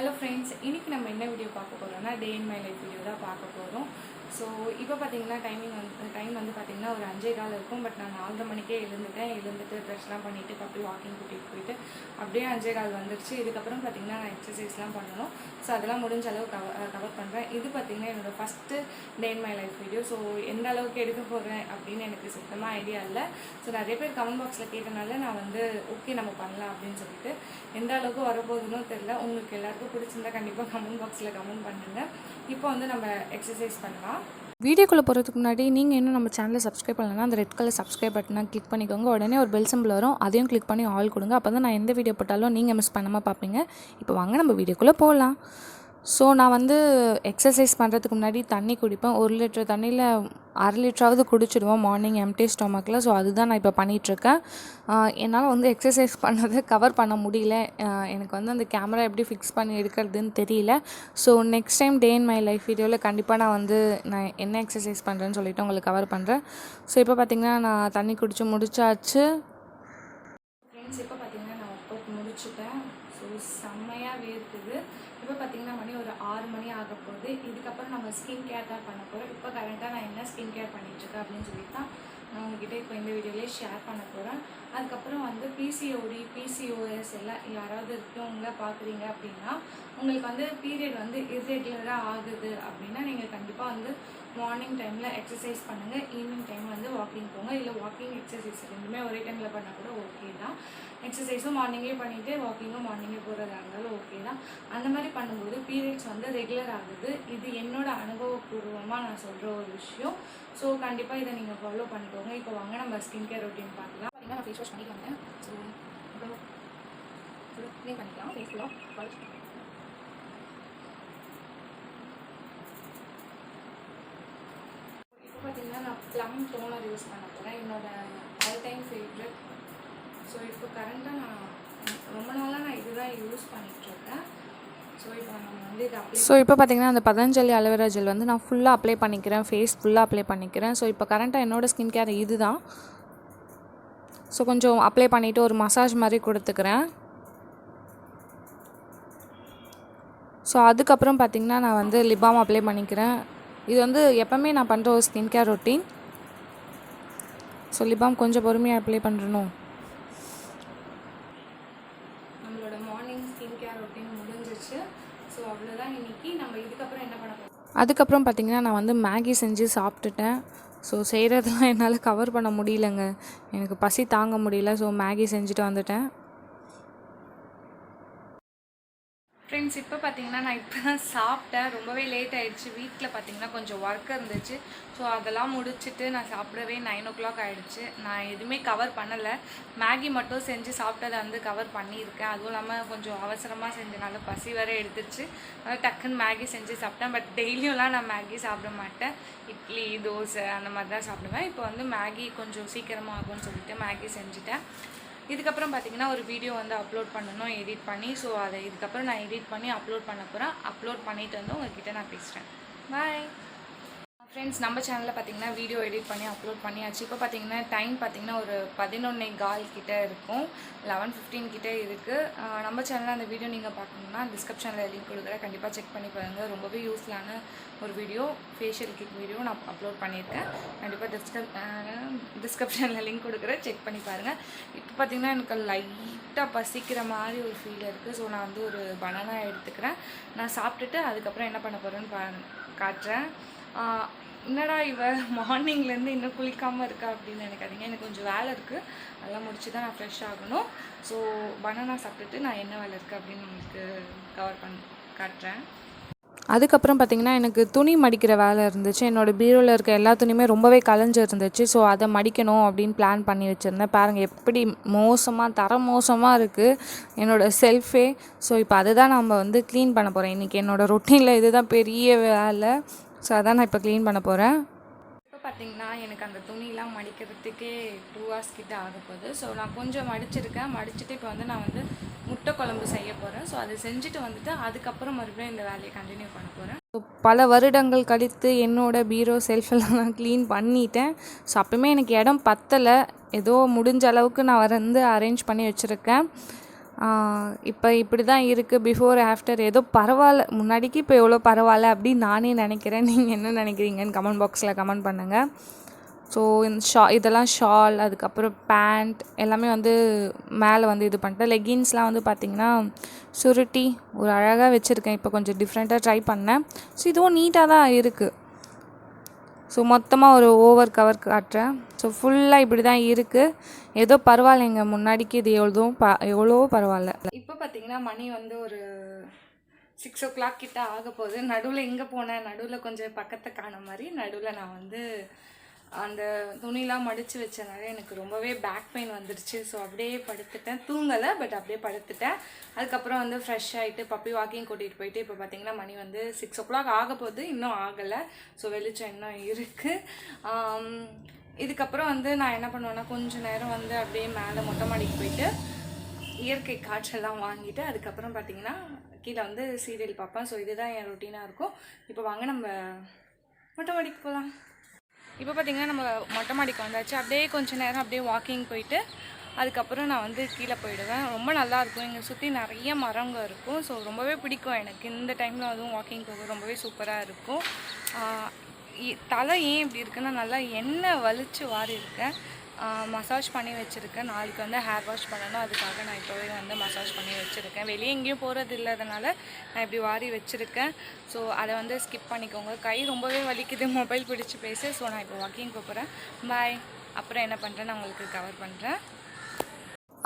Hello friends, இன்னைக்கு நம்ம என்ன வீடியோ பார்க்க போறோம்னா டே இன் மை லைஃப் வீடியோ தான் பார்க்க போறோம். ஸோ இப்போ பார்த்தீங்கன்னா டைம் வந்து பார்த்தீங்கன்னா ஒரு 5:15 இருக்கும். பட் நான் 4:30 மணிக்கே எழுந்துட்டு ட்ரெஸ்லாம் பண்ணிவிட்டு அப்படியே வாக்கிங் கூட்டிகிட்டு போயிட்டு அப்படியே 5:15 வந்துருச்சு. இதுக்கப்புறம் பார்த்தீங்கன்னா நான் எக்ஸசைஸ்லாம் பண்ணணும். ஸோ அதெல்லாம் முடிஞ்ச அளவு கவர் பண்ணுறேன். இது பார்த்தீங்கன்னா என்னோடய first day in my life video. So எந்த அளவுக்கு எடுக்க போகிறேன் அப்படின்னு எனக்கு சுத்தமாக ஐடியா இல்லை. ஸோ நிறைய பேர் கமெண்ட் பாக்ஸில் கேட்டனால நான் வந்து ஓகே நம்ம பண்ணலாம் அப்படின்னு சொல்லிட்டு எந்த அளவுக்கு வரப்போகுதுன்னு தெரியல. உங்களுக்கு எல்லாருக்கும் பிடிச்சிருந்தா கண்டிப்பாக கமெண்ட் பாக்ஸில் கமெண்ட் பண்ணுங்கள். இப்போ வந்து நம்ம எக்ஸசைஸ் பண்ணலாம். வீடியோக்குள்ளே போகிறதுக்கு முன்னாடி நீங்கள் இன்னும் நம்ம சேனலை சப்ஸ்கிரைப் பண்ணலன்னா அந்த ரெட் கலர் சப்ஸ்கிரைப் பட்டனை கிளிக் பண்ணிக்கோங்க. உடனே ஒரு பெல் சிம்பிள் வரும், அதையும் கிளிக் பண்ணி ஆல் கொடுங்க. அப்போ தான் நான் எந்த வீடியோ போட்டாலும் நீங்கள் மிஸ் பண்ணாமல் பார்ப்பீங்க. இப்போ வாங்க நம்ம வீடியோக்குள்ளே போகலாம். ஸோ நான் வந்து எக்ஸசைஸ் பண்ணுறதுக்கு முன்னாடி தண்ணி குடிப்பேன். 1 லிட்டர் தண்ணியில் 1/2 லிட்டராவது குடிச்சிடுவோம் மார்னிங் எம்டி ஸ்டொமக்கில். ஸோ அதுதான் நான் இப்போ பண்ணிகிட்ருக்கேன். என்னால் வந்து எக்ஸசைஸ் பண்ணதை கவர் பண்ண முடியல. எனக்கு வந்து அந்த கேமரா எப்படி ஃபிக்ஸ் பண்ணி எடுக்கிறதுன்னு தெரியல. So next time day in my life வீடியோவில் கண்டிப்பாக நான் என்ன எக்ஸசைஸ் பண்ணுறேன்னு சொல்லிவிட்டு உங்களுக்கு கவர் பண்ணுறேன். ஸோ இப்போ பார்த்திங்கன்னா நான் தண்ணி குடித்து முடிச்சாச்சு. ஃப்ரெண்ட்ஸ் இப்போ பார்த்தீங்கன்னா நான் ஒர்க் அவுட் முடிச்சுட்டேன். ஸோ செம்மையாக வேர்க்குது. இப்போ பார்த்தீங்கன்னா மணி ஒரு 6 மணி ஆக போகுது. இதுக்கப்புறம் நம்ம ஸ்கின் கேர் தான் பண்ண போகிறோம். இப்போ கரெக்டாக நான் என்ன ஸ்கின் கேர் பண்ணிகிட்ருக்கேன் அப்படின்னு சொல்லிட்டு தான் நான் உங்ககிட்ட இப்போ இந்த வீடியோலேயே ஷேர் பண்ண போகிறேன். அதுக்கப்புறம் வந்து பிசிஓடி பிசிஓஎஸ் எல்லாம் யாராவது இருக்கவங்க பார்க்குறீங்க அப்படின்னா உங்களுக்கு வந்து பீரியட் வந்து இர்ரெகுலராக ஆகுது அப்படின்னா நீங்கள் கண்டிப்பாக வந்து மார்னிங் டைமில் எக்ஸசைஸ் பண்ணுங்கள். ஈவினிங் டைம் வந்து வாக்கிங் போங்க. இல்லை வாக்கிங் எக்ஸசைஸ் ரெண்டுமே ஒரே டைமில் பண்ணால் கூட ஓகே தான். எக்ஸசைஸும் மார்னிங்கே பண்ணிவிட்டு வாக்கிங்கும் மார்னிங்கே போகிறதா இருந்தாலும் ஓகே தான். அந்த மாதிரி பண்ணும்போது பீரியட்ஸ் வந்து ரெகுலர் ஆகுது. இது என்னோடய அனுபவபூர்வமாக நான் சொல்கிற ஒரு விஷயம். ஸோ கண்டிப்பாக இதை நீங்கள் ஃபாலோ பண்ணிக்கோங்க. இப்போ வாங்க நம்ம ஸ்கின் கேர் ரொட்டீன் பார்க்கலாம். பார்த்தீங்கன்னா நான் ஃபேஸ் வாஷ் பண்ணிக்கோங்க. ஸோ அப்புறம் க்ளீன் பண்ணிக்கலாம் ஃபேஸ் ஃபுல்லாக. இப்போ பார்த்தீங்கன்னா நான் ப்ளம் டோனர் யூஸ் பண்ண போகிறேன். என்னோடய ஆல் டைம் ஃபேவரட். ஸோ இப்போ கரண்ட்டாக நான் ரொம்ப நாளாக நான் இதுதான் யூஸ் பண்ணிகிட்ருக்கேன். ஸோ இப்போ பார்த்திங்கன்னா அந்த பதஞ்சலி அலோவேரா ஜெல் வந்து நான் ஃபுல்லாக அப்ளை பண்ணிக்கிறேன், ஃபேஸ் ஃபுல்லாக அப்ளை பண்ணிக்கிறேன். ஸோ இப்போ கரண்ட்டாக என்னோடய ஸ்கின் கேர் இது தான். ஸோ கொஞ்சம் அப்ளை பண்ணிவிட்டு ஒரு மசாஜ் மாதிரி கொடுத்துக்கிறேன். ஸோ அதுக்கப்புறம் பார்த்திங்கன்னா நான் வந்து லிப் பாம் அப்ளை பண்ணிக்கிறேன். இது வந்து எப்போவுமே நான் பண்ணுற ஒரு skin care routine. So lip balm கொஞ்சம் பொறுமையாக அப்ளை பண்ணுறணும். நம்மளோட மார்னிங் ஸ்கின் கேர் ரொட்டீன் முடிஞ்சிச்சு. ஸோ அவ்வளோதான் இன்றைக்கி. நம்ம இதுக்கப்புறம் என்ன பண்ண போகிறோம்? அதுக்கப்புறம் பார்த்திங்கன்னா நான் வந்து மேகி செஞ்சு சாப்பிட்டுட்டேன். ஸோ செய்கிறதெல்லாம் என்னால் கவர் பண்ண முடியலங்க, எனக்கு பசி தாங்க முடியல. ஸோ மேகி செஞ்சுட்டு வந்துட்டேன். ஃப்ரெண்ட்ஸ் இப்போ பார்த்தீங்கன்னா நான் இப்போ தான் சாப்பிட்டேன். ரொம்பவே லேட் ஆகிடுச்சு. வீட்டில் பார்த்தீங்கன்னா கொஞ்சம் ஒர்க் இருந்துச்சு. ஸோ அதெல்லாம் முடிச்சுட்டு நான் சாப்பிடவே 9 o'clock ஆகிடுச்சு. நான் எதுவுமே கவர் பண்ணலை. மேகி மட்டும் செஞ்சு சாப்பிட்டதை வந்து கவர் பண்ணியிருக்கேன். அதுவும் இல்லாமல் கொஞ்சம் அவசரமாக செஞ்சனால பசி வரை எடுத்துச்சு. அதனால் டக்குன்னு மேகி செஞ்சு சாப்பிட்டேன். பட் டெய்லியும்லாம் நான் மேகி சாப்பிட மாட்டேன். இட்லி தோசை அந்த மாதிரி தான் சாப்பிடுவேன். இப்போ வந்து மேகி கொஞ்சம் சீக்கிரமாக ஆகும்னு சொல்லிட்டு மேகி செஞ்சுட்டேன். இதுக்கப்புறம் பார்த்திங்கன்னா ஒரு வீடியோ வந்து அப்லோட் பண்ணணும் எடிட் பண்ணி. ஸோ அதை இதுக்கப்புறம் நான் எடிட் பண்ணி அப்லோட் பண்ண போகிறேன். அப்லோட் பண்ணிவிட்டு வந்து உங்கள்கிட்ட நான் பேசுகிறேன். Bye friends. நம்ம சேனலில் பார்த்திங்கன்னா வீடியோ எடிட் பண்ணி அப்லோட் பண்ணியாச்சு. இப்போ பார்த்திங்கன்னா டைம் பார்த்திங்கன்னா ஒரு 11:15 கிட்டே இருக்கும், 11:15 கிட்டே இருக்குது. நம்ம சேனலில் அந்த வீடியோ நீங்கள் பார்க்கணுன்னா டிஸ்கிரிப்ஷனில் லிங்க் கொடுக்குறேன். கண்டிப்பாக செக் பண்ணி பாருங்கள். ரொம்பவே யூஸ்ஃபுல்லான ஒரு வீடியோ, ஃபேஷியல் கிட் வீடியோ நான் அப்லோட் பண்ணியிருக்கேன். கண்டிப்பாக டிஸ்கிரிப்ஷனில் லிங்க் கொடுக்குறேன், செக் பண்ணி பாருங்கள். இப்போ பார்த்திங்கன்னா எனக்கு லைட்டாக பசிக்கிற மாதிரி ஒரு ஃபீல் இருக்குது. ஸோ நான் வந்து ஒரு பனானா எடுத்துக்கிறேன். நான் சாப்பிட்டுட்டு அதுக்கப்புறம் என்ன பண்ண போகிறேன்னு காட்டுறேன். என்னடா இவ மார்னிங்லேருந்து இன்னும் குளிக்காமல் இருக்கா அப்படின்னு நினைக்காதீங்க. எனக்கு கொஞ்சம் வேலை இருக்குது, அதெல்லாம் முடிச்சு தான் நான் ஃப்ரெஷ் ஆகணும். ஸோ பனானா சாப்பிட்டுட்டு நான் என்ன வேலை இருக்குது அப்படின்னு உங்களுக்கு காட்டுறேன். அதுக்கப்புறம் பார்த்திங்கன்னா எனக்கு துணி மடிக்கிற வேலை இருந்துச்சு. என்னோடய பீரோவில் இருக்க எல்லா துணியுமே ரொம்பவே கலைஞ்சு இருந்துச்சு. ஸோ அதை மடிக்கணும் அப்படின்னு பிளான் பண்ணி வச்சுருந்தேன். பாருங்கள் எப்படி மோசமாக இருக்குது என்னோடய செல்ஃபே. ஸோ இப்போ அதை தான் நம்ம வந்து க்ளீன் பண்ண போகிறேன். இன்றைக்கி என்னோடய ரொட்டீனில் இதுதான் பெரிய வேலை. ஸோ அதான் நான் இப்போ க்ளீன் பண்ண போகிறேன். இப்போ பார்த்திங்கன்னா எனக்கு அந்த துணியெலாம் மடிக்கிறதுக்கே 2 hours கிட்ட ஆக போகுது. ஸோ நான் கொஞ்சம் மடிச்சுட்டு இப்போ வந்து நான் வந்து முட்டை குழம்பு செய்ய போகிறேன். ஸோ அதை செஞ்சுட்டு வந்துட்டு அதுக்கப்புறம் மறுபடியும் இந்த வேலையை கண்டினியூ பண்ண போகிறேன். ஸோ பல வருடங்கள் கழித்து என்னோடய பீரோ செல்ஃபெல்லாம் நான் க்ளீன் பண்ணிட்டேன். ஸோ அப்போயுமே எனக்கு இடம் பத்தலை. ஏதோ முடிஞ்ச அளவுக்கு நான் வந்து அரேஞ்ச் பண்ணி வச்சுருக்கேன். இப்போ இப்படி தான் இருக்குது. பிஃபோர் ஆஃப்டர் ஏதோ பரவாயில்ல, முன்னாடிக்கு இப்போ எவ்வளோ பரவாயில்ல அப்படின்னு நானே நினைக்கிறேன். நீங்கள் என்ன நினைக்கிறீங்கன்னு கமெண்ட் பாக்ஸில் கமெண்ட் பண்ணுங்கள். ஸோ இந்த இதெல்லாம் ஷால், அதுக்கப்புறம் பேண்ட் எல்லாமே வந்து மேலே வந்து இது பண்ணிட்டேன். லெகின்ஸ்லாம் வந்து பார்த்திங்கன்னா சுருட்டி ஒரு அழகாக வச்சுருக்கேன். இப்போ கொஞ்சம் டிஃப்ரெண்ட்டாக ட்ரை பண்ணேன். ஸோ இதுவும் நீட்டாக தான் இருக்குது. ஸோ மொத்தமாக ஒரு ஓவர் கவர் காட்டுறேன். ஸோ ஃபுல்லாக இப்படி தான் இருக்குது. ஏதோ பரவாயில்லைங்க, முன்னாடிக்கு இது எவ்வளோ பரவாயில்ல. இப்போ பார்த்தீங்கன்னா மணி வந்து ஒரு 6 o'clock கிட்ட ஆக போகுது. நடுவில் எங்கே போனேன், நடுவில் கொஞ்சம் பக்கத்தை காண மாதிரி நடுவில் நான் வந்து அந்த துணிலாம் மடித்து வச்சனால எனக்கு ரொம்பவே பேக் பெயின் வந்துடுச்சு. ஸோ அப்படியே படுத்துட்டேன், தூங்கலை, பட் அப்படியே படுத்துட்டேன். அதுக்கப்புறம் வந்து ஃப்ரெஷ் ஆகிட்டு பப்பி வாக்கிங் கூட்டிகிட்டு போயிட்டு இப்போ பார்த்திங்கன்னா மணி வந்து 6 o'clock ஆக போகுது. இன்னும் ஆகலை. ஸோ வெளிச்சம் இன்னும் இருக்குது. இதுக்கப்புறம் வந்து நான் என்ன பண்ணுவேன்னா கொஞ்சம் நேரம் வந்து அப்படியே மேலே மொட்டை மாடிக்கு போயிட்டு இயற்கை காற்றெல்லாம் வாங்கிட்டு அதுக்கப்புறம் பார்த்திங்கன்னா கீழே வந்து சீரியல் பார்ப்பேன். ஸோ இதுதான் என் ரொட்டீனாக இருக்கும். இப்போ வாங்க நம்ம மொட்டை மாடிக்கு போகலாம். இப்போ பார்த்திங்கன்னா நம்ம மொட்டை மாடிக்கு வந்தாச்சு. அப்படியே கொஞ்சம் நேரம் அப்படியே வாக்கிங் போயிட்டு அதுக்கப்புறம் நான் வந்து கீழே போயிடுவேன். ரொம்ப நல்லாயிருக்கும். இங்கே சுற்றி நிறைய மரங்கள் இருக்கும். ஸோ ரொம்பவே பிடிக்கும் எனக்கு. இந்த டைமில் அதுவும் வாக்கிங் போக ரொம்பவே சூப்பராக இருக்கும். தலை ஏன் இப்படி இருக்குன்னா நல்லா எண்ணெய் வலிச்சு வாரி இருக்கேன். மசாஜ் பண்ணி வச்சுருக்கேன். நாளைக்கு வந்து ஹேர் வாஷ் பண்ணணும். அதுக்காக நான் இப்போவே வந்து மசாஜ் பண்ணி வச்சுருக்கேன். வெளியே எங்கேயும் போகிறது இல்லாதனால நான் இப்படி வாரி வச்சுருக்கேன். ஸோ அதை வந்து ஸ்கிப் பண்ணிக்கோங்க. கை ரொம்பவே வலிக்குது மொபைல் பிடிச்சி பேசு. ஸோ நான் இப்போ வாக்கிங் போகிறேன். பாய். அப்புறம் என்ன பண்ணுறேன் நான் உங்களுக்கு கவர் பண்ணுறேன்.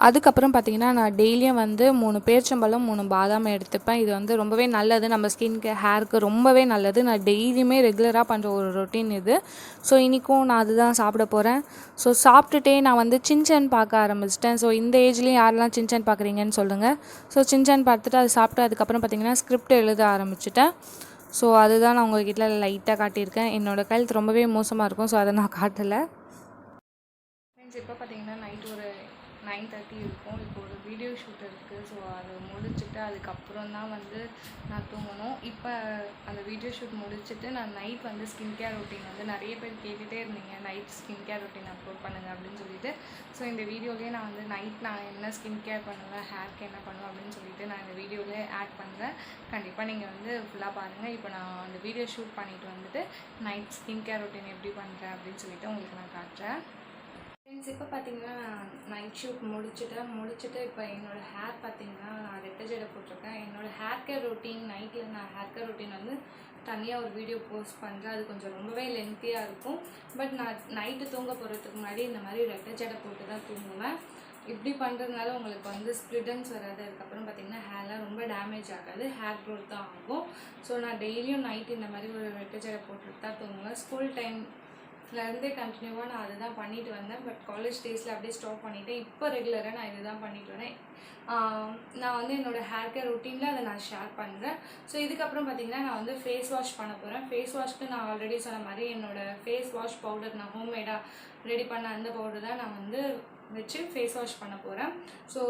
அதுக்கப்புறம் பார்த்திங்கன்னா நான் டெய்லியும் வந்து 3 பேரிச்சம்பழம் 3 பாதாம் எடுத்துப்பேன். இது வந்து ரொம்பவே நல்லது, நம்ம ஸ்கின்க்கு ஹேருக்கு ரொம்பவே நல்லது. நான் டெய்லியுமே ரெகுலராக பண்ணுற ஒரு ரொட்டீன் இது. ஸோ இன்றைக்கும் நான் அதுதான் சாப்பிட போகிறேன். ஸோ சாப்பிட்டுட்டே நான் வந்து சின்சன் பார்க்க ஆரம்பிச்சிட்டேன். ஸோ இந்த ஏஜ்லேயும் யாரெல்லாம் சின்சன் பார்க்குறீங்கன்னு சொல்லுங்கள். ஸோ சின்சன் பார்த்துட்டு அது சாப்பிட்டு அதுக்கப்புறம் பார்த்திங்கன்னா ஸ்கிரிப்ட் எழுத ஆரம்பிச்சிட்டேன். ஸோ அதுதான் நான் உங்கள்கிட்ட லைட்டாக காட்டியிருக்கேன். என்னோடய ஹெல்த் ரொம்பவே மோசமாக இருக்கும். ஸோ அதை நான் காட்டலை. ஃப்ரெண்ட்ஸ் இப்போ பார்த்திங்கன்னா நைட் ஒரு 9:30 இருக்கும். இப்போ ஒரு வீடியோ ஷூட் இருக்குது. ஸோ அதை முடிச்சுட்டு அதுக்கப்புறம் தான் வந்து நான் தூங்கணும். இப்போ அந்த வீடியோ ஷூட் முடிச்சுட்டு நான் நைட் வந்து ஸ்கின் கேர் ரொட்டீன் வந்து நிறைய பேர் கேட்டுகிட்டே இருந்தீங்க, night skin care routine upload பண்ணுங்கள் அப்படின்னு சொல்லிட்டு. ஸோ இந்த வீடியோலேயே நான் வந்து நைட் நான் என்ன ஸ்கின் கேர் பண்ணுவேன், ஹேர்க்கு என்ன பண்ணுவேன் அப்படின்னு சொல்லிட்டு நான் இந்த வீடியோவிலே ஆட் பண்ணுறேன். கண்டிப்பாக நீங்கள் வந்து ஃபுல்லாக பாருங்கள். இப்போ நான் அந்த வீடியோ ஷூட் பண்ணிவிட்டு வந்துட்டு நைட் ஸ்கின் கேர் ரொட்டீன் எப்படி பண்ணுறேன் அப்படின்னு சொல்லிட்டு உங்களுக்கு நான் காட்டுறேன். ஃப்ரெண்ட்ஸ் இப்போ பார்த்திங்கன்னா நான் நைட் ஷூட் முடிச்சுட்டு இப்போ என்னோடய ஹேர் பார்த்திங்கன்னா நான் ரெட்டை ஜடை போட்டிருக்கேன். என்னோடய ஹேர் கேர் ரொட்டீன் நைட்டில் நான் ஹேர் கேர் ரொட்டீன் வந்து தனியாக ஒரு வீடியோ போஸ்ட் பண்ணுறேன். அது கொஞ்சம் ரொம்பவே லென்த்தியாக இருக்கும். பட் நான் நைட்டு தூங்க போகிறதுக்கு முன்னாடி இந்த மாதிரி ரெட்டை ஜடை போட்டு தான் தூங்குவேன். இப்படி பண்ணுறதுனால உங்களுக்கு வந்து ஸ்ப்ளிட்டன்ஸ் வராது. அதுக்கப்புறம் பார்த்திங்கன்னா ஹேர்லாம் ரொம்ப டேமேஜ் ஆகாது, ஹேர் க்ரோத் தான் ஆகும். ஸோ நான் டெய்லியும் நைட்டு இந்த மாதிரி ஒரு ரெட்டை ஜடை போட்டுட்டு தான் தூங்குவேன். ஸ்கூல் டைம்லேருந்தே கண்டினியூவாக நான் அதுதான் பண்ணிட்டு வந்தேன். பட் காலேஜ் டேஸில் அப்படியே ஸ்டாப் பண்ணிவிட்டேன். இப்போ ரெகுலராக நான் இதுதான் பண்ணிட்டு வரேன். நான் வந்து என்னோடய ஹேர் கேர் ரொட்டீனில் அதை நான் ஷேர் பண்ணுறேன். ஸோ இதுக்கப்புறம் பார்த்திங்கன்னா நான் வந்து ஃபேஸ் வாஷ் பண்ண போகிறேன். ஃபேஸ் வாஷ்க்கு நான் ஆல்ரெடி சொன்ன மாதிரி என்னோடய ஃபேஸ் வாஷ் பவுடர் நான் ஹோம்மேடாக ரெடி பண்ண அந்த பவுடர் தான் நான் வந்து வச்சு ஃபேஸ் வாஷ் பண்ண போகிறேன். ஸோ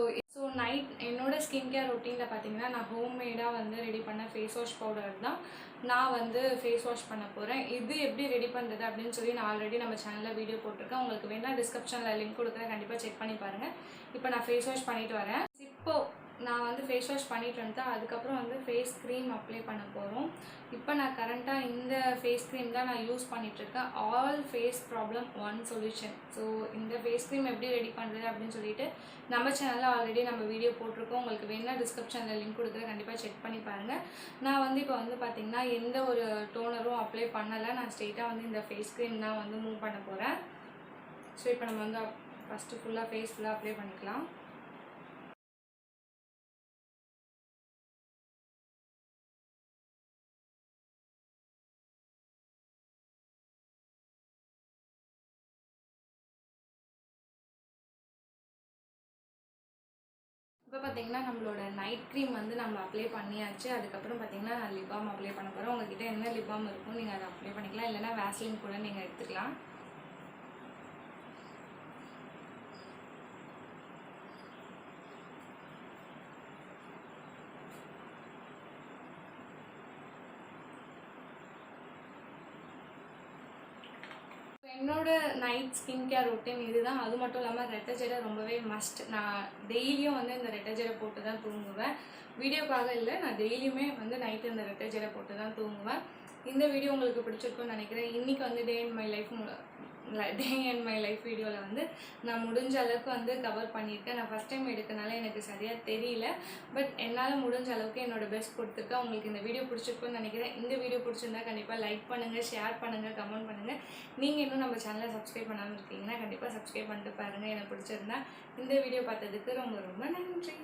நைட் என்னோடய ஸ்கின் கேர் ரொட்டீனில் பார்த்திங்கன்னா நான் ஹோம்மேடாக வந்து ரெடி பண்ண ஃபேஸ் வாஷ் பவுடர் தான் நான் வந்து ஃபேஸ் வாஷ் பண்ண போகிறேன். இது எப்படி ரெடி பண்ணுறது அப்படின்னு சொல்லி நான் ஆல்ரெடி நம்ம சேனலில் வீடியோ போட்டிருக்கேன். உங்களுக்கு வேணால் டிஸ்கிரிப்ஷனில் லிங்க் கொடுக்குறேன், கண்டிப்பாக செக் பண்ணி பாருங்கள். இப்போ நான் ஃபேஸ் வாஷ் பண்ணிவிட்டு வரேன். இப்போது நான் வந்து ஃபேஸ் வாஷ் பண்ணிட்டு வந்துட்டேன். அதுக்கப்புறம் வந்து ஃபேஸ் க்ரீம் அப்ளை பண்ண போகிறோம். இப்போ நான் கரண்ட்டாக இந்த ஃபேஸ் க்ரீம் தான் நான் யூஸ் பண்ணிகிட்ருக்கேன். All face problem one solution. So இந்த ஃபேஸ் க்ரீம் எப்படி ரெடி பண்ணுறது அப்படின்னு சொல்லிட்டு நம்ம சேனலில் ஆல்ரெடி நம்ம வீடியோ போட்டிருக்கோம். உங்களுக்கு வேணால் டிஸ்கிரிப்ஷனில் லிங்க் கொடுக்குறேன், கண்டிப்பாக செக் பண்ணி பாருங்கள். நான் வந்து இப்போ வந்து பார்த்திங்கன்னா எந்த ஒரு டோனரும் அப்ளை பண்ணலை. நான் ஸ்ட்ரெயிட்டாக வந்து இந்த ஃபேஸ் க்ரீம் தான் வந்து மூவ் பண்ண போகிறேன். ஸோ இப்போ நம்ம வந்து ஃபஸ்ட்டு ஃபுல்லாக ஃபேஸ் ஃபுல்லாக அப்ளை பண்ணிக்கலாம். இப்போ பார்த்திங்கன்னா நம்மளோட நைட் க்ரீம் வந்து நம்ம அப்ளை பண்ணியாச்சு. அதுக்கப்புறம் பார்த்திங்கன்னா நான் லிப் பாம் அப்ளை பண்ண போகிறேன். உங்கள்கிட்ட என்ன லிப் பாம் இருக்கும் நீங்கள் அதை அப்ளை பண்ணிக்கலாம், இல்லைனா வேஸ்லின் கூட நீங்கள் எடுத்துக்கலாம். என்னோட நைட் ஸ்கின் கேர் ரொட்டீன் இதுதான். அது மட்டும் இல்லாமல் ரெட்டை ஜடை ரொம்பவே மஸ்ட். நான் டெய்லியும் வந்து இந்த ரெட்டை ஜடை போட்டு தான் தூங்குவேன். வீடியோக்காக இல்லை, நான் டெய்லியுமே வந்து நைட்டு இந்த ரெட்டை ஜடை போட்டு தான் தூங்குவேன். இந்த வீடியோ உங்களுக்கு பிடிச்சிருக்குன்னு நினைக்கிறேன். இன்றைக்கி வந்து டே அண்ட் மை லைஃப் வீடியோவில் வந்து நான் முடிஞ்ச அளவுக்கு வந்து கவர் பண்ணியிருக்கேன். நான் ஃபஸ்ட் டைம் எடுக்கனால எனக்கு சரியாக தெரியல. பட் என்னால் முடிஞ்ச அளவுக்கு என்னோடய பெஸ்ட் கொடுத்துருக்கேன். உங்களுக்கு இந்த வீடியோ பிடிச்சிருக்குன்னு நினைக்கிறேன். இந்த வீடியோ பிடிச்சிருந்தா கண்டிப்பாக லைக் பண்ணுங்கள், ஷேர் பண்ணுங்கள், கமெண்ட் பண்ணுங்கள். நீங்கள் இன்னும் நம்ம சேனலை சப்ஸ்கிரைப் பண்ணாமல் இருக்கீங்கன்னா கண்டிப்பாக சப்ஸ்கிரைப் பண்ணிட்டு பாருங்கள். எனக்கு பிடிச்சிருந்தா இந்த வீடியோ பார்த்ததுக்கு ரொம்ப ரொம்ப நன்றி.